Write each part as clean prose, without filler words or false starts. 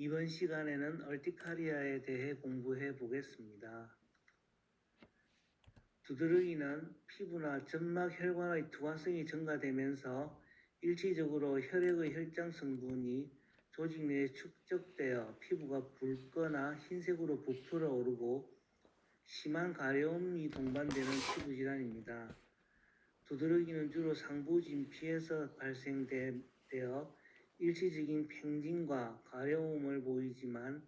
이번 시간에는 얼티카리아에 대해 공부해 보겠습니다. 두드러기는 피부나 점막 혈관의 투과성이 증가되면서 일시적으로 혈액의 혈장 성분이 조직 내에 축적되어 피부가 붉거나 흰색으로 부풀어 오르고 심한 가려움이 동반되는 피부 질환입니다. 두드러기는 주로 상부 진피에서 발생되어 일시적인 팽진과 가려움을 보이지만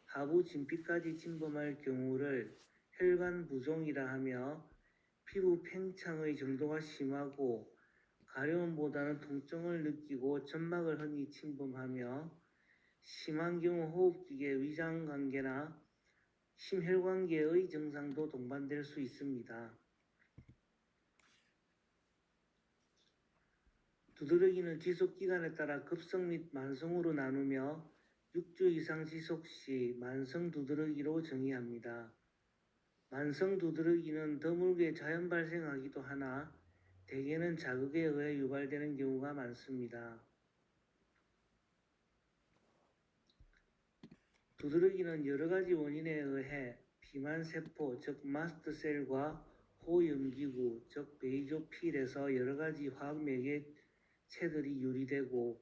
하부 진피까지 침범할 경우를 혈관 부종이라 하며 피부 팽창의 정도가 심하고 가려움보다는 통증을 느끼고 점막을 흔히 침범하며 심한 경우 호흡기계 위장관계나 심혈관계의 증상도 동반될 수 있습니다. 두드러기는 지속기간에 따라 급성 및 만성으로 나누며 6주 이상 지속 시 만성 두드러기로 정의합니다. 만성 두드러기는 드물게 자연 발생하기도 하나 대개는 자극에 의해 유발되는 경우가 많습니다. 두드러기는 여러 가지 원인에 의해 비만세포, 즉 마스트셀과 호염기구, 즉 베이조필에서 여러 가지 화학 매개체들이 유리되고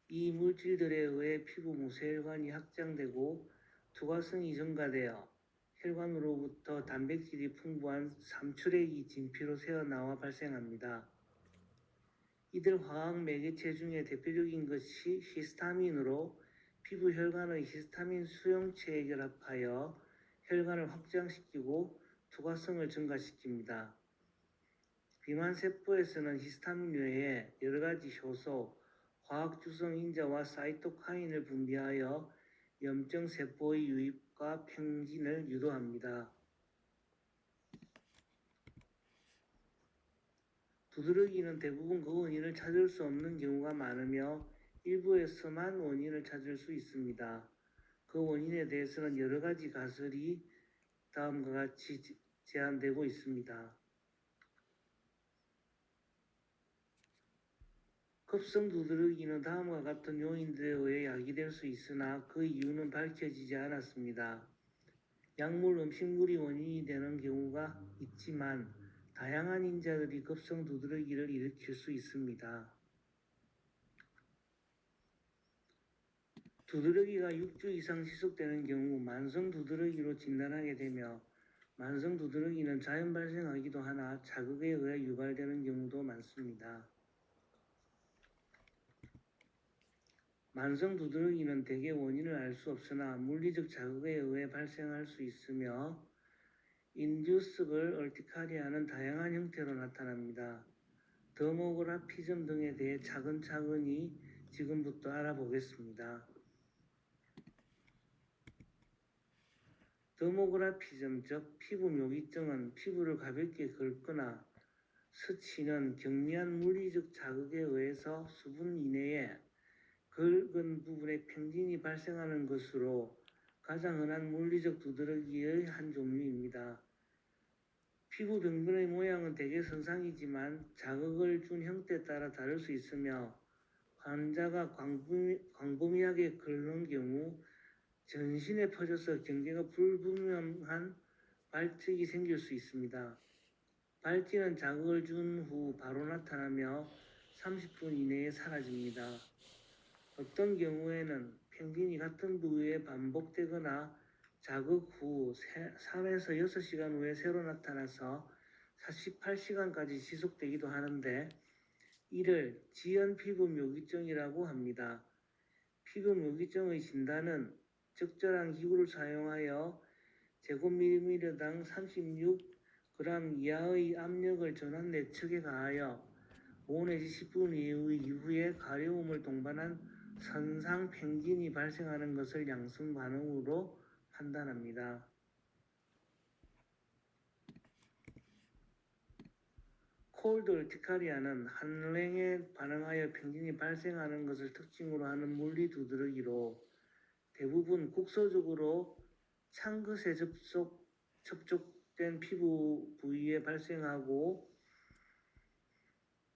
이 물질들에 의해 피부 모세혈관이 확장되고 투과성이 증가되어 혈관으로부터 단백질이 풍부한 삼출액이 진피로 새어나와 발생합니다. 이들 화학 매개체 중에 대표적인 것이 히스타민으로 피부 혈관의 히스타민 수용체에 결합하여 혈관을 확장시키고 투과성을 증가시킵니다. 비만세포에서는 히스타민 외에 여러 가지 효소, 화학주성 인자와 사이토카인을 분비하여 염증세포의 유입과 팽진을 유도합니다. 두드러기는 대부분 그 원인을 찾을 수 없는 경우가 많으며 일부에서만 원인을 찾을 수 있습니다. 그 원인에 대해서는 여러 가지 가설이 다음과 같이 제안되고 있습니다. 급성 두드러기는 다음과 같은 요인들에 의해 야기될 수 있으나 그 이유는 밝혀지지 않았습니다. 약물, 음식물이 원인이 되는 경우가 있지만 다양한 인자들이 급성 두드러기를 일으킬 수 있습니다. 두드러기가 6주 이상 지속되는 경우 만성 두드러기로 진단하게 되며 만성 두드러기는 자연 발생하기도 하나 자극에 의해 유발되는 경우도 많습니다. 만성 두드러기는 대개 원인을 알 수 없으나 물리적 자극에 의해 발생할 수 있으며 인듀스블 얼티카리아는 다양한 형태로 나타납니다. 더모그라피즘 등에 대해 차근차근히 지금부터 알아보겠습니다. 더모그라피즘, 즉 피부 묘기증은 피부를 가볍게 긁거나 스치는 경미한 물리적 자극에 의해서 수분 이내에 긁은 부분에 팽진이 발생하는 것으로 가장 흔한 물리적 두드러기의 한 종류입니다. 피부 병변의 모양은 대개 선상이지만 자극을 준 형태에 따라 다를 수 있으며 환자가 광범위하게 긁는 경우 전신에 퍼져서 경계가 불분명한 발진이 생길 수 있습니다. 발진은 자극을 준 후 바로 나타나며 30분 이내에 사라집니다. 어떤 경우에는 팽진이 같은 부위에 반복되거나 자극 후 3에서 6시간 후에 새로 나타나서 48시간까지 지속되기도 하는데 이를 지연 피부 묘기증이라고 합니다. 피부 묘기증의 진단은 적절한 기구를 사용하여 제곱밀리미터당 36g 이하의 압력을 전원 내측에 가하여 5 내지 10분 이후에 가려움을 동반한 선상 팽진이 발생하는 것을 양성 반응으로 판단합니다. 콜드 얼티카리아는 한랭에 반응하여 팽진이 발생하는 것을 특징으로 하는 물리 두드러기로 대부분 국소적으로 창끝에 접촉된 피부 부위에 발생하고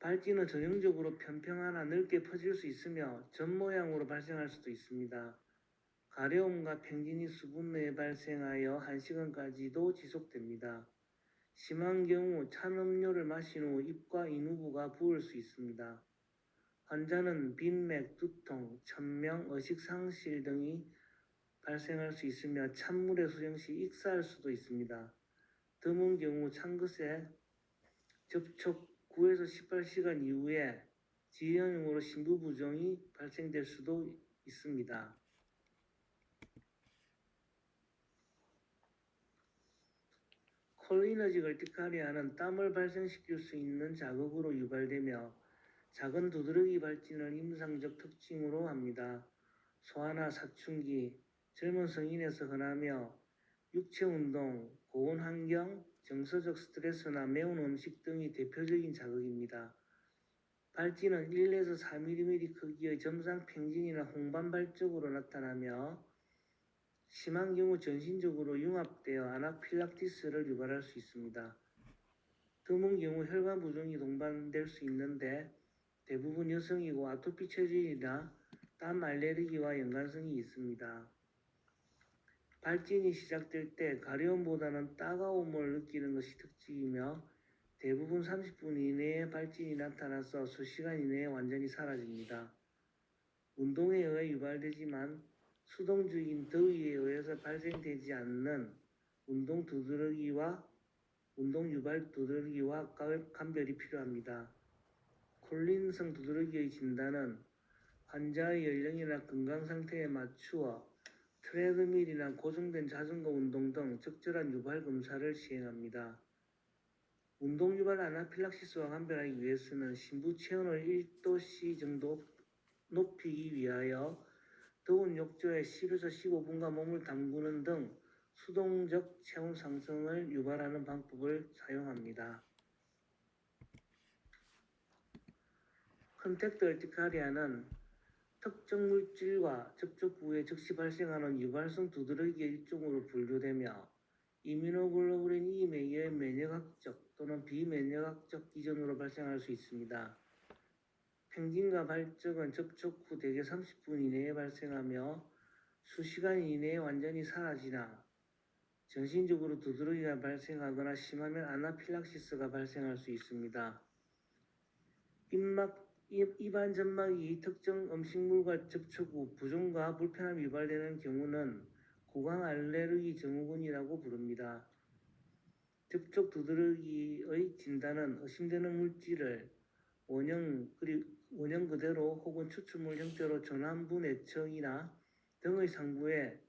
발진은 전형적으로 편평하나 넓게 퍼질 수 있으며 점 모양으로 발생할 수도 있습니다. 가려움과 팽진이 수분 내에 발생하여 1시간까지도 지속됩니다. 심한 경우 찬 음료를 마신 후 입과 인후부가 부을 수 있습니다. 환자는 빈맥, 두통, 천명, 의식 상실 등이 발생할 수 있으며 찬물에 수영 시 익사할 수도 있습니다. 드문 경우 찬 것에 접촉 9에서 18시간 이후에 지연형으로 심부 부종이 발생될 수도 있습니다. 콜리너직 얼티카리아는 땀을 발생시킬 수 있는 자극으로 유발되며 작은 두드러기 발진을 임상적 특징으로 합니다. 소아나 사춘기, 젊은 성인에서 흔하며 육체 운동, 고온 환경, 정서적 스트레스나 매운 음식 등이 대표적인 자극입니다. 발진은 1에서 4mm 크기의 점상 팽진이나 홍반 발적으로 나타나며 심한 경우 전신적으로 융합되어 아나필락티스를 유발할 수 있습니다. 드문 경우 혈관 부종이 동반될 수 있는데 대부분 여성이고 아토피 체질이나 땀 알레르기와 연관성이 있습니다. 발진이 시작될 때 가려움보다는 따가움을 느끼는 것이 특징이며 대부분 30분 이내에 발진이 나타나서 수시간 이내에 완전히 사라집니다. 운동에 의해 유발되지만 수동적인 더위에 의해서 발생되지 않는 운동 유발 두드러기와 감별이 필요합니다. 콜린성 두드러기의 진단은 환자의 연령이나 건강 상태에 맞추어 트레드밀이나 고정된 자전거 운동 등 적절한 유발 검사를 시행합니다. 운동 유발 아나필락시스와 감별하기 위해서는 심부 체온을 1도씨 정도 높이기 위하여 더운 욕조에 10에서 15분간 몸을 담그는 등 수동적 체온 상승을 유발하는 방법을 사용합니다. 컨택트 얼티카리아는 특정 물질과 접촉 후에 즉시 발생하는 유발성 두드러기의 일종으로 분류되며 이뮤노글로불린 E에 의해 면역학적 또는 비면역학적 기전으로 발생할 수 있습니다. 팽진과 발적은 접촉 후 대개 30분 이내에 발생하며 수시간 이내에 완전히 사라지나 전신적으로 두드러기가 발생하거나 심하면 아나필락시스가 발생할 수 있습니다. 입안 점막이 특정 음식물과 접촉 후 부종과 불편함이 유발되는 경우는 구강 알레르기 증후군이라고 부릅니다. 접촉 두드러기의 진단은 의심되는 물질을 원형 그대로 혹은 추출물 형태로 전환부 내청이나 등의 상부에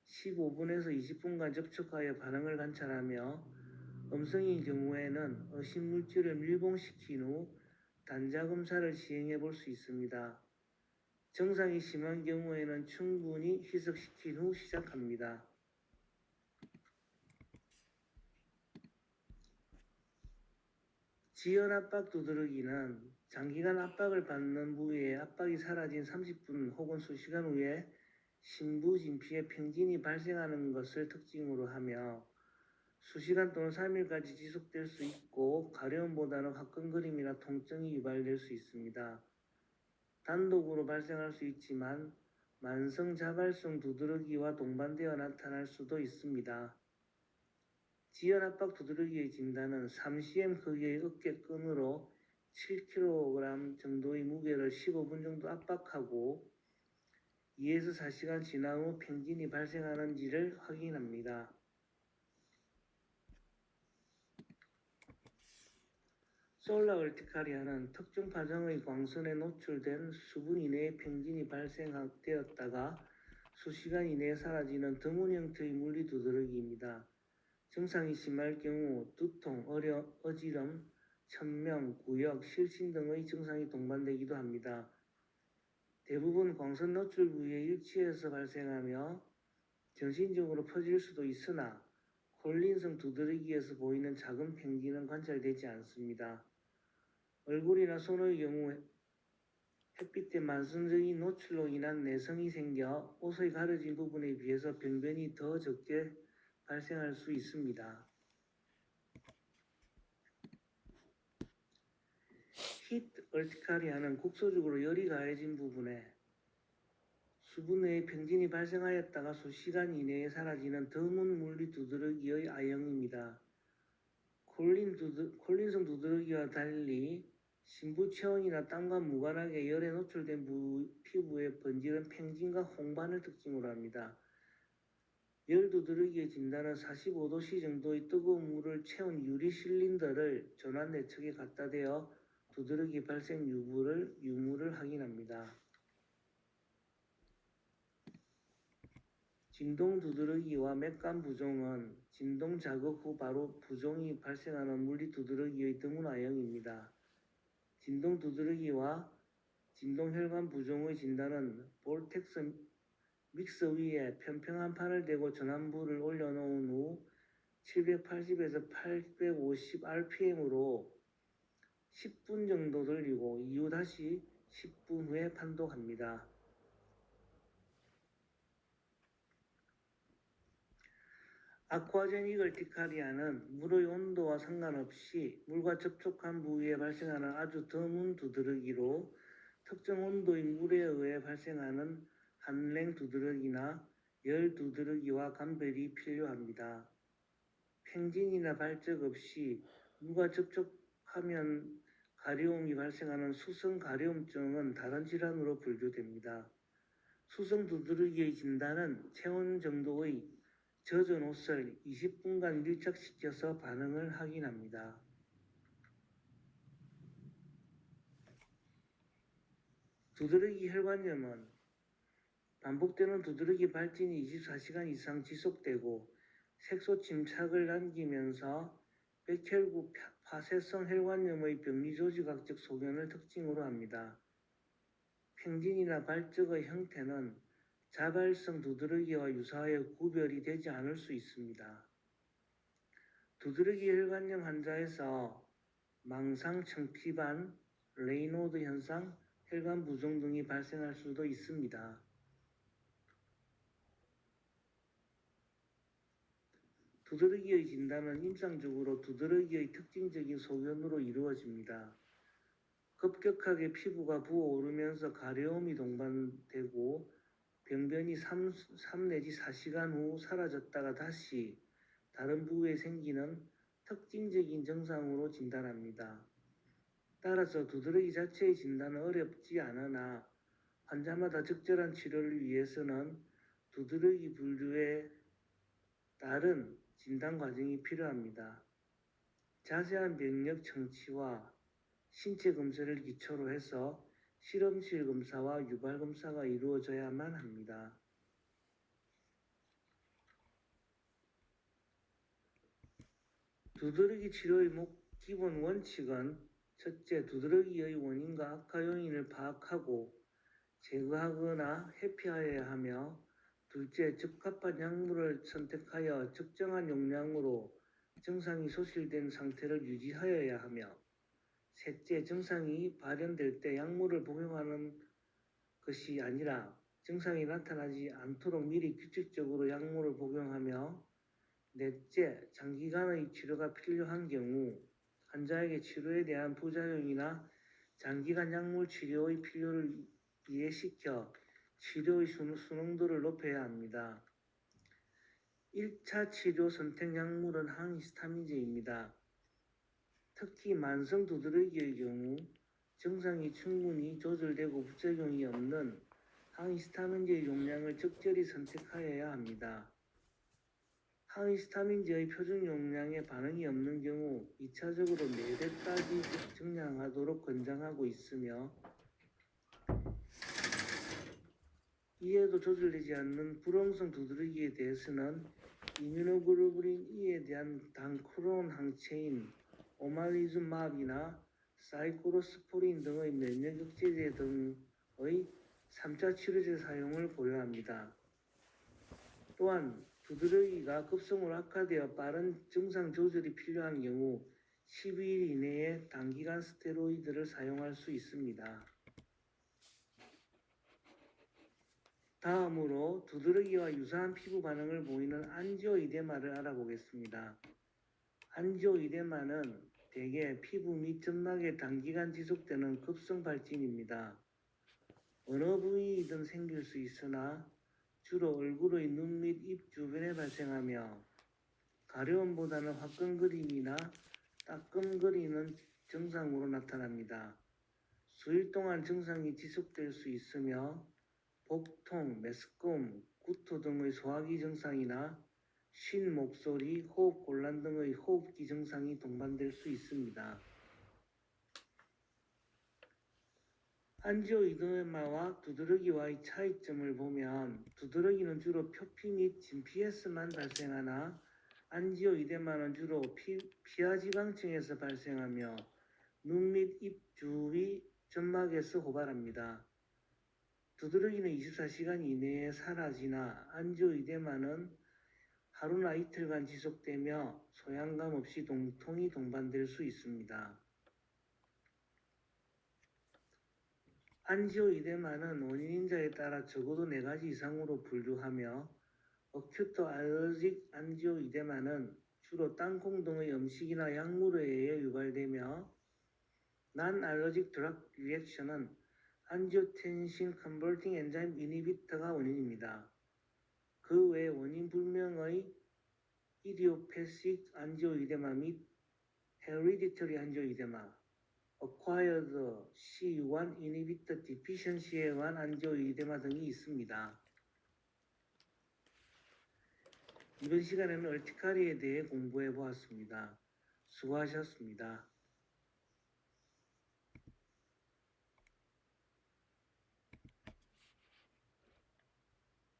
15분에서 20분간 접촉하여 반응을 관찰하며 음성인 경우에는 의심 물질을 밀봉시킨 후 단자 검사를 시행해 볼 수 있습니다. 증상이 심한 경우에는 충분히 희석시킨 후 시작합니다. 지연 압박 두드러기는 장기간 압박을 받는 부위에 압박이 사라진 30분 혹은 수시간 후에 심부 진피에 팽진이 발생하는 것을 특징으로 하며 수시간 또는 3일까지 지속될 수 있고 가려움보다는 화끈거림이나 통증이 유발될 수 있습니다. 단독으로 발생할 수 있지만 만성 자발성 두드러기와 동반되어 나타날 수도 있습니다. 지연 압박 두드러기의 진단은 3cm 크기의 어깨끈으로 7kg 정도의 무게를 15분 정도 압박하고 2에서 4시간 지난 후 팽진이 발생하는지를 확인합니다. 솔라 얼티카리아는 특정 파장의 광선에 노출된 수분 이내에 팽진이 발생되었다가 수시간 이내에 사라지는 드문 형태의 물리 두드러기입니다. 증상이 심할 경우 두통, 어지럼, 천명, 구역, 실신 등의 증상이 동반되기도 합니다. 대부분 광선 노출 부위의 일치에서 발생하며 전신적으로 퍼질 수도 있으나 콜린성 두드러기에서 보이는 작은 팽진은 관찰되지 않습니다. 얼굴이나 손의 경우 햇빛의 만성적인 노출로 인한 내성이 생겨 옷의 가려진 부분에 비해서 병변이 더 적게 발생할 수 있습니다. 히트 얼티카리아는 국소적으로 열이 가해진 부분에 수분 내에 평진이 발생하였다가 수시간 이내에 사라지는 드문 물리 두드러기의 I형입니다. 콜린성 두드러기와 달리 신부 체온이나 땀과 무관하게 열에 노출된 피부의 번지는 팽진과 홍반을 특징으로 합니다. 열 두드러기의 진단은 45도씨 정도의 뜨거운 물을 채운 유리 실린더를 전환 내측에 갖다 대어 두드러기 발생 유무를 확인합니다. 진동 두드러기와 맥감 부종은 진동 자극 후 바로 부종이 발생하는 물리 두드러기의 드문 I형입니다. 진동 두드러기와 진동 혈관 부종의 진단은 볼텍스 믹서 위에 평평한 판을 대고 전환부를 올려놓은 후 780에서 850 rpm으로 10분 정도 돌리고 이후 다시 10분 후에 판독합니다. 아쿠아제닉 얼티카리아는 물의 온도와 상관없이 물과 접촉한 부위에 발생하는 아주 드문 두드러기로 특정 온도의 물에 의해 발생하는 한랭 두드러기나 열 두드러기와 감별이 필요합니다. 팽진이나 발적 없이 물과 접촉하면 가려움이 발생하는 수성 가려움증은 다른 질환으로 분류됩니다. 수성 두드러기의 진단은 체온 정도의 젖은 옷을 20분간 밀착시켜서 반응을 확인합니다. 두드러기 혈관염은 반복되는 두드러기 발진이 24시간 이상 지속되고 색소 침착을 남기면서 백혈구 파쇄성 혈관염의 병리조직학적 소견을 특징으로 합니다. 팽진이나 발적의 형태는 자발성 두드러기와 유사하여 구별이 되지 않을 수 있습니다. 두드러기 혈관염 환자에서 망상, 청피반, 레이노드 현상, 혈관 부종 등이 발생할 수도 있습니다. 두드러기의 진단은 임상적으로 두드러기의 특징적인 소견으로 이루어집니다. 급격하게 피부가 부어오르면서 가려움이 동반되고 병변이 3 내지 4시간 후 사라졌다가 다시 다른 부위에 생기는 특징적인 증상으로 진단합니다. 따라서 두드러기 자체의 진단은 어렵지 않으나 환자마다 적절한 치료를 위해서는 두드러기 분류에 따른 진단 과정이 필요합니다. 자세한 병력 청취와 신체 검사를 기초로 해서 실험실 검사와 유발 검사가 이루어져야만 합니다. 두드러기 치료의 기본 원칙은 첫째, 두드러기의 원인과 악화 요인을 파악하고 제거하거나 회피하여야 하며 둘째, 적합한 약물을 선택하여 적정한 용량으로 증상이 소실된 상태를 유지하여야 하며 셋째, 증상이 발현될 때 약물을 복용하는 것이 아니라 증상이 나타나지 않도록 미리 규칙적으로 약물을 복용하며 넷째, 장기간의 치료가 필요한 경우 환자에게 치료에 대한 부작용이나 장기간 약물 치료의 필요를 이해시켜 치료의 수능도를 높여야 합니다. 1차 치료 선택 약물은 항히스타민제입니다. 특히 만성 두드러기의 경우 증상이 충분히 조절되고 부작용이 없는 항히스타민제의 용량을 적절히 선택하여야 합니다. 항히스타민제의 표준 용량에 반응이 없는 경우 2차적으로 4배까지 증량하도록 권장하고 있으며 이에도 조절되지 않는 불황성 두드러기에 대해서는 이뮤노글로불린 E에 대한 단크론 항체인 오말리즘맙이나 사이클로스포린 등의 면역억제제 등의 3차 치료제 사용을 고려합니다. 또한 두드러기가 급성으로 악화되어 빠른 증상 조절이 필요한 경우 12일 이내에 단기간 스테로이드를 사용할 수 있습니다. 다음으로 두드러기와 유사한 피부 반응을 보이는 안지오이데마를 알아보겠습니다. 안지오이데마는 대개 피부 및 점막에 단기간 지속되는 급성 발진입니다. 어느 부위이든 생길 수 있으나 주로 얼굴의 눈 및 입 주변에 발생하며 가려움보다는 화끈거림이나 따끔거리는 증상으로 나타납니다. 수일 동안 증상이 지속될 수 있으며 복통, 메스꺼움, 구토 등의 소화기 증상이나 쉰 목소리, 호흡 곤란 등의 호흡기 증상이 동반될 수 있습니다. 안지오이드마와 두드러기와의 차이점을 보면 두드러기는 주로 표피 및 진피에서만 발생하나 안지오이데마는 주로 피하지방층에서 발생하며 눈 및 입 주위 점막에서 호발합니다. 두드러기는 24시간 이내에 사라지나 안지오이데마는 하루나 이틀간 지속되며 소양감 없이 통이 동반될 수 있습니다. 안지오이데마는 원인인자에 따라 적어도 4가지 이상으로 분류하며 어큐트 알러직 안지오이데마는 주로 땅콩 등의 음식이나 약물에 의해 유발되며 non-allergic drug reaction은 안지오텐신 컨버팅 엔자임 이니비터가 원인입니다. 그 외 원인 불명의 이디오패식 안지오이데마 및 헤리디터리 안지오이데마, acquired C1 inhibitor deficiency에 의한 안지오이데마 등이 있습니다. 이번 시간에는 얼티카리에 대해 공부해 보았습니다. 수고하셨습니다.